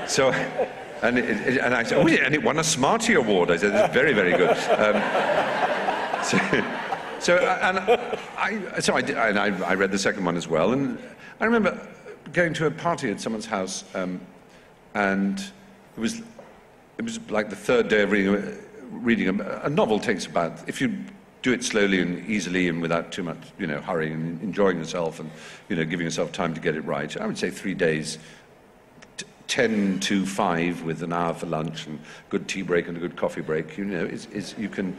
So, and I said, oh, yeah, and it won a Smarty Award. I said, it's very, very good. I read the second one as well, and I remember going to a party at someone's house, and it was like the third day of reading. A novel takes about, if you do it slowly and easily and without too much, hurry and enjoying yourself and, giving yourself time to get it right, I would say 3 days. 10 to 5 with an hour for lunch and good tea break and a good coffee break, you can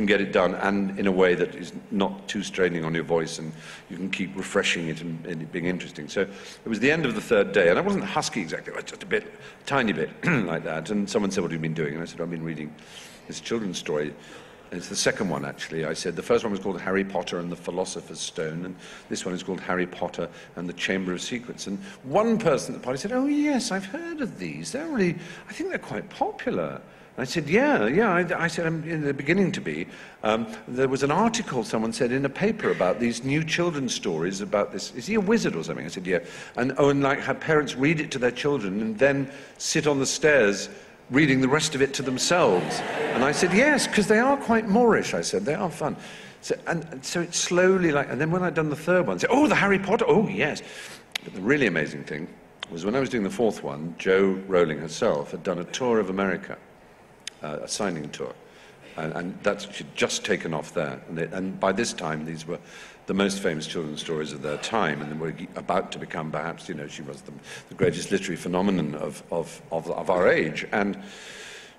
get it done, and in a way that is not too straining on your voice, and you can keep refreshing it and it being interesting. So it was the end of the third day, and I wasn't husky exactly, I was just a tiny bit like that. And someone said, what have you been doing? And I said, I've been reading this children's story. It's the second one, actually. I said the first one was called Harry Potter and the Philosopher's Stone, and this one is called Harry Potter and the Chamber of Secrets. And one person at the party said, oh, yes, I've heard of these. I think they're quite popular. And I said, yeah. I said, they're beginning to be. There was an article, someone said, in a paper about these new children's stories about this. Is he a wizard or something? I said, yeah. And like have parents read it to their children and then sit on the stairs reading the rest of it to themselves. And I said, yes, because they are quite Moorish, I said, they are fun. So it's slowly and then when I'd done the third one, I said, oh, the Harry Potter, oh, yes. But the really amazing thing was when I was doing the fourth one, Jo Rowling herself had done a tour of America, a signing tour. And she'd just taken off there. And by this time, these were the most famous children's stories of their time, and they were about to become, perhaps, she was the greatest literary phenomenon of our age. And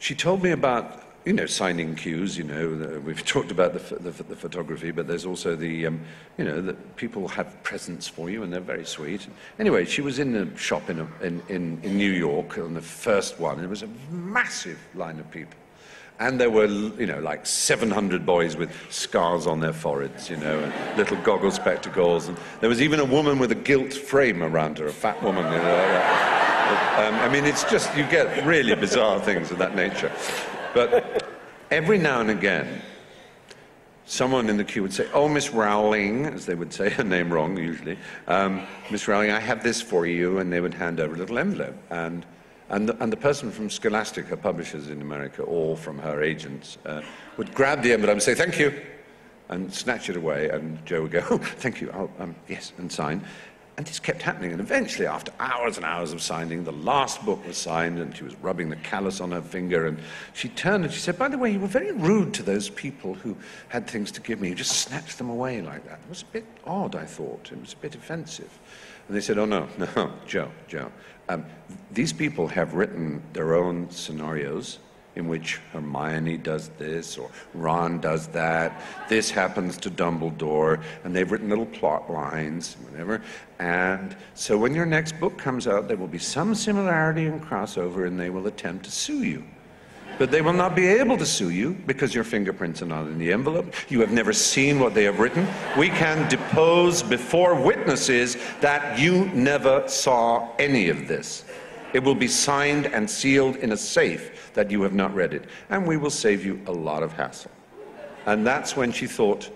she told me about, signing cues, we've talked about the photography, but there's also that people have presents for you, and they're very sweet. Anyway, she was in a shop in New York on the first one, and it was a massive line of people. And there were, like 700 boys with scars on their foreheads, and little goggle spectacles. And there was even a woman with a gilt frame around her, a fat woman. It's just, you get really bizarre things of that nature. But every now and again, someone in the queue would say, oh, Miss Rowling, as they would say her name wrong, usually. Miss Rowling, I have this for you. And they would hand over a little envelope. And the person from Scholastic, her publishers in America, or from her agents, would grab the envelope and say, thank you, and snatch it away, and Jo would go, oh, thank you, yes, and sign. And this kept happening, and eventually, after hours and hours of signing, the last book was signed, and she was rubbing the callus on her finger, and she turned and she said, by the way, you were very rude to those people who had things to give me. You just snatched them away like that. It was a bit odd, I thought. It was a bit offensive. And they said, oh, no, Jo. These people have written their own scenarios in which Hermione does this or Ron does that. This happens to Dumbledore, and they've written little plot lines, whatever. And so when your next book comes out, there will be some similarity and crossover, and they will attempt to sue you. But they will not be able to sue you because your fingerprints are not in the envelope. You have never seen what they have written. We can depose before witnesses that you never saw any of this. It will be signed and sealed in a safe that you have not read it. And we will save you a lot of hassle. And that's when she thought,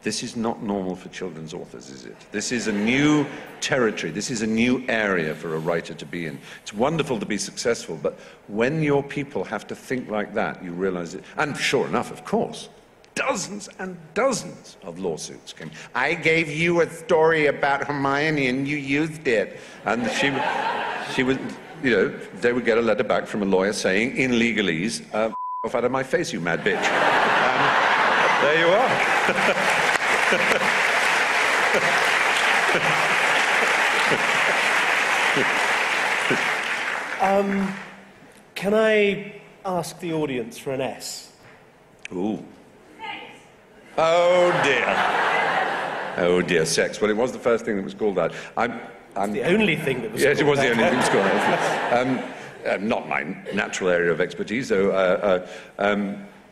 this is not normal for children's authors, is it? This is a new territory. This is a new area for a writer to be in. It's wonderful to be successful, but when your people have to think like that, you realize it. And sure enough, of course, dozens and dozens of lawsuits came. I gave you a story about Hermione and you used it. And she would, they would get a letter back from a lawyer saying, in legalese, off out of my face, you mad bitch. There you are. Can I ask the audience for an S? Ooh. Oh dear. Oh dear, sex. Well, it was the first thing that was called that. It's the only thing that was yes, called it was that. the only thing that was called that. Not my natural area of expertise, though.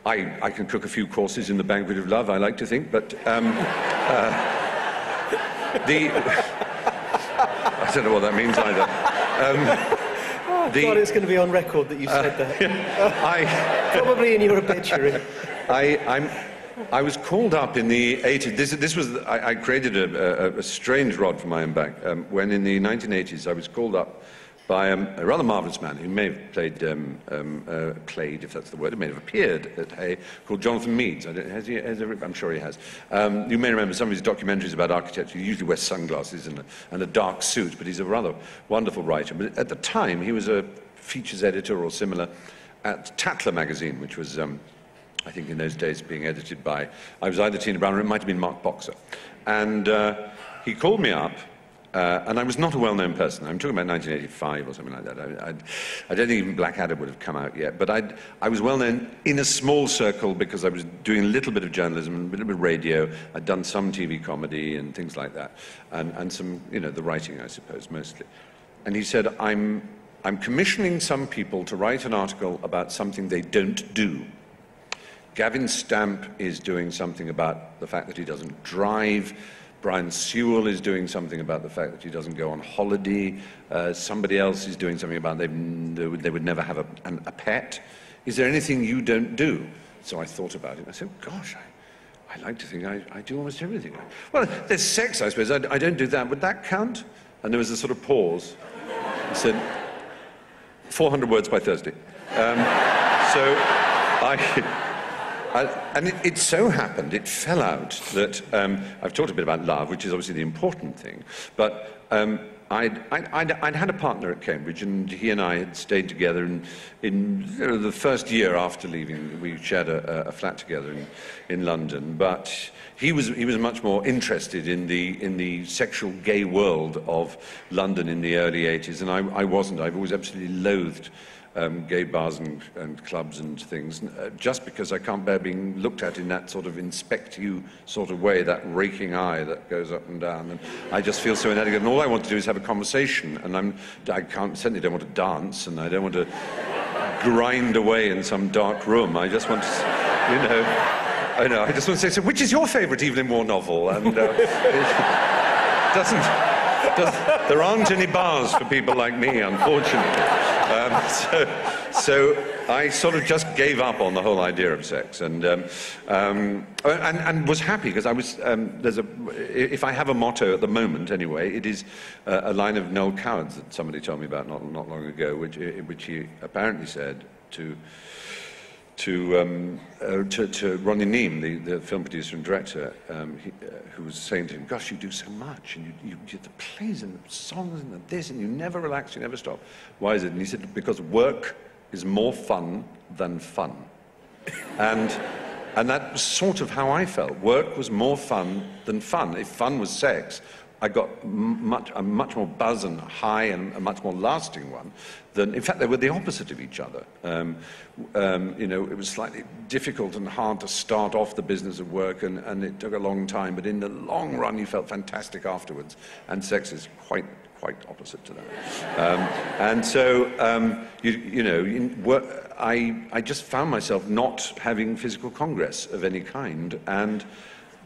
I can cook a few courses in the banquet of love, I like to think, but I don't know what that means either. God, it's going to be on record that you said that. Probably in your obituary. I was called up in the 80s. I created a strange rod for my own back when in the 1980s I was called up by a rather marvellous man who may have played, if that's the word, he may have appeared at Hay, called Jonathan Meades. I'm sure he has. You may remember some of his documentaries about architecture. He usually wears sunglasses and a dark suit, but he's a rather wonderful writer. But at the time, he was a features editor or similar at Tatler magazine, which was, I think in those days, being edited by, I was either Tina Brown or it might have been Mark Boxer. And he called me up, and I was not a well-known person. I'm talking about 1985 or something like that. I don't think even Blackadder would have come out yet, but I was well-known in a small circle because I was doing a little bit of journalism and a little bit of radio. I'd done some TV comedy and things like that, and some, the writing, I suppose, mostly. And he said, I'm commissioning some people to write an article about something they don't do. Gavin Stamp is doing something about the fact that he doesn't drive. Brian Sewell is doing something about the fact that he doesn't go on holiday. Somebody else is doing something about they would never have a pet. Is there anything you don't do? So I thought about it. I said, gosh, I like to think I do almost everything. Well, there's sex, I suppose. I don't do that. Would that count? And there was a sort of pause. He said, 400 words by Thursday. And it so happened, it fell out that I've talked a bit about love, which is obviously the important thing, but I'd had a partner at Cambridge, and he and I had stayed together. And in the first year after leaving, we shared a flat together in London. But he was much more interested in the sexual gay world of London in the early 80s, and I wasn't. I've always absolutely loathed gay bars and clubs and things, just because I can't bear being looked at in that sort of inspect you sort of way, that raking eye that goes up and down, and I just feel so inadequate. And all I want to do is have a conversation, and certainly don't want to dance, and I don't want to grind away in some dark room. I just want to, I just want to say, so which is your favourite Evelyn Waugh novel? And there aren't any bars for people like me, unfortunately. So I sort of just gave up on the whole idea of sex, and was happy because I was. If I have a motto at the moment, anyway, it is a line of Noel Coward's that somebody told me about not long ago, which he apparently said to Ronnie Neame, the film producer and director, who was saying to him, gosh, you do so much, and you do the plays and the songs and the this, and you never relax, you never stop. Why is it? And he said, because work is more fun than fun. And that was sort of how I felt. Work was more fun than fun. If fun was sex, I got a much more buzz and high and a much more lasting one than, in fact, they were the opposite of each other. It was slightly difficult and hard to start off the business of work, and it took a long time, but in the long run, you felt fantastic afterwards, and sex is quite opposite to that. I just found myself not having physical congress of any kind, and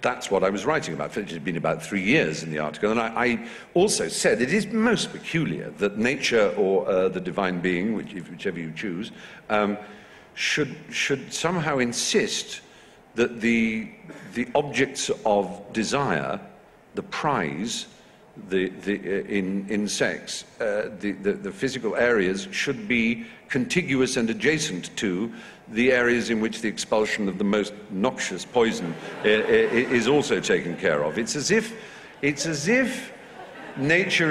that's what I was writing about. It had been about 3 years in the article, and I also said it is most peculiar that nature or the divine being, whichever you choose, should somehow insist that the objects of desire, the prize, in sex, the physical areas should be contiguous and adjacent to the areas in which the expulsion of the most noxious poison is also taken care of. It's as if nature